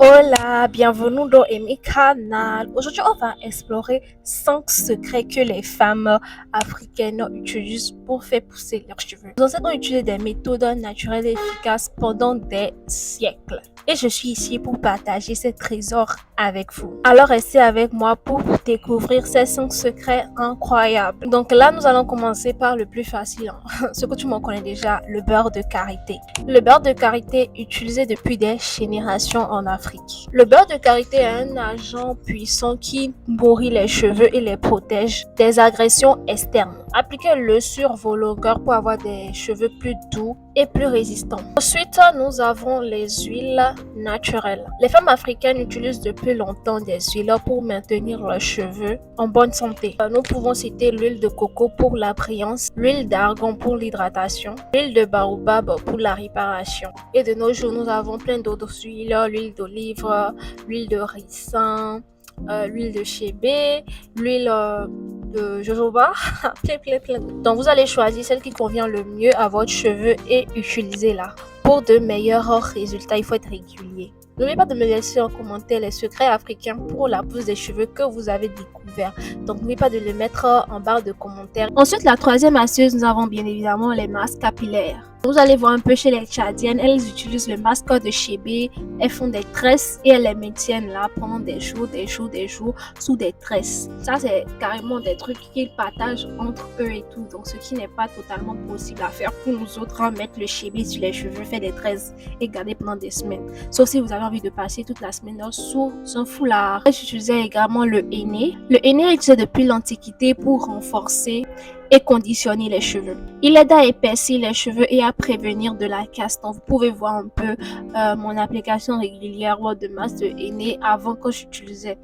Hola, bienvenue dans mi canal. Aujourd'hui, on va explorer 5 secrets que les femmes africaines utilisent pour faire pousser leurs cheveux. Nos ancêtres ont utilisé des méthodes naturelles et efficaces pendant des siècles. Et je suis ici pour partager ces trésors avec vous. Alors restez avec moi pour découvrir ces 5 secrets incroyables. Donc là, nous allons commencer par le plus facile. Ce que tout le monde connaît déjà, le beurre de karité. Le beurre de karité utilisé depuis des générations en Afrique. Le beurre de karité est un agent puissant qui nourrit les cheveux et les protège des agressions externes. Appliquez-le sur vos longueurs pour avoir des cheveux plus doux et plus résistants. Ensuite, nous avons les huiles naturelles. Les femmes africaines utilisent depuis longtemps des huiles pour maintenir leurs cheveux en bonne santé. Nous pouvons citer l'huile de coco pour la brillance, l'huile d'argan pour l'hydratation, l'huile de baobab pour la réparation. Et de nos jours, nous avons plein d'autres huiles, l'huile d'olive, l'huile de ricin, l'huile de chébé, l'huile de jojoba, plein. Donc vous allez choisir celle qui convient le mieux à votre cheveu et utilisez-la. Pour de meilleurs résultats, il faut être régulier. N'oubliez pas de me laisser en commentaire les secrets africains pour la pousse des cheveux que vous avez découvert. Donc n'oubliez pas de le mettre en barre de commentaires. Ensuite, la troisième astuce, nous avons bien évidemment les masques capillaires. Vous allez voir un peu chez les Tchadiennes, elles utilisent le masque de chébé, elles font des tresses et elles les maintiennent là pendant des jours sous des tresses. Ça, c'est carrément des trucs qu'ils partagent entre eux et tout, donc ce qui n'est pas totalement possible à faire pour nous autres, mettre le chébé sur les cheveux, faire des tresses et garder pendant des semaines. Sauf si vous avez envie de passer toute la semaine sous un foulard. J'utilisais également le henné. Le henné est utilisé depuis l'Antiquité pour renforcer et conditionner les cheveux. Il aide à épaissir les cheveux et à prévenir de la casse. Donc, vous pouvez voir un peu mon application régulière de masse de henné avant que j'utilisais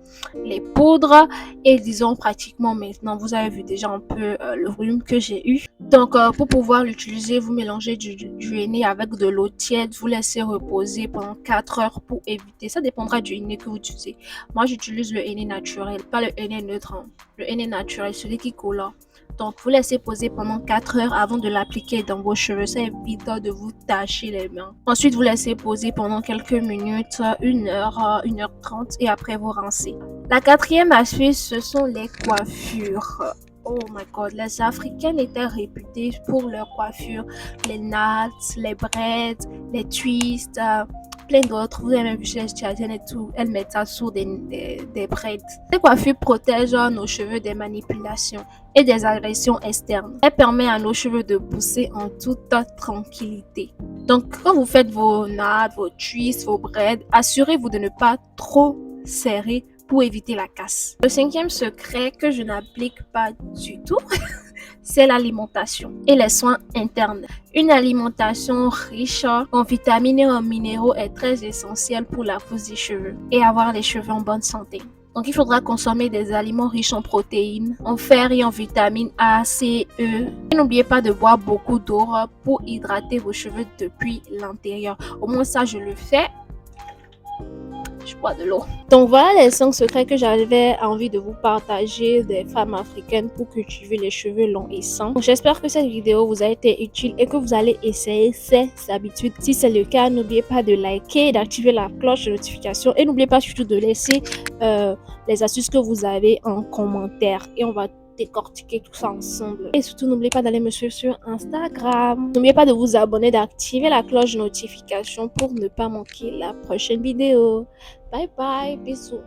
les poudres et disons pratiquement maintenant, vous avez vu déjà un peu le volume que j'ai eu. Donc, pour pouvoir l'utiliser, vous mélangez du henné avec de l'eau tiède, vous laissez reposer pendant 4 heures pour éviter. Ça dépendra du henné que vous utilisez. Moi, j'utilise le henné naturel, pas le henné neutre. Le henné naturel, celui qui coule. Donc, vous laissez poser pendant 4 heures avant de l'appliquer dans vos cheveux. Ça évite de vous tacher les mains. Ensuite, vous laissez poser pendant quelques minutes, 1 heure, 1h30 et après vous rincez. La quatrième astuce, ce sont les coiffures. Oh my god, les Africaines étaient réputées pour leurs coiffures, les knots, les braids, les twists, plein d'autres. Vous avez même vu chez les Tchadiennes et tout, elles mettent ça sur des braids. Ces coiffures protègent nos cheveux des manipulations et des agressions externes. Elle permet à nos cheveux de pousser en toute tranquillité. Donc, quand vous faites vos knots, vos twists, vos braids, assurez-vous de ne pas trop serrer pour éviter la casse. Le cinquième secret que je n'applique pas du tout, c'est l'alimentation et les soins internes. Une alimentation riche en vitamines et en minéraux est très essentielle pour la pousse des cheveux et avoir les cheveux en bonne santé. Donc, il faudra consommer des aliments riches en protéines, en fer et en vitamines A, C, E. Et n'oubliez pas de boire beaucoup d'eau pour hydrater vos cheveux depuis l'intérieur. Au moins ça, je le fais. Je bois de l'eau. Donc voilà les 5 secrets que j'avais envie de vous partager des femmes africaines pour cultiver les cheveux longs et sains. J'espère que cette vidéo vous a été utile et que vous allez essayer ces habitudes. Si c'est le cas, n'oubliez pas de liker et d'activer la cloche de notification et n'oubliez pas surtout de laisser les astuces que vous avez en commentaire et on va décortiquer tout ça ensemble. Et surtout, n'oubliez pas d'aller me suivre sur Instagram. N'oubliez pas de vous abonner, d'activer la cloche de notification pour ne pas manquer la prochaine vidéo. Bye bye, bisous.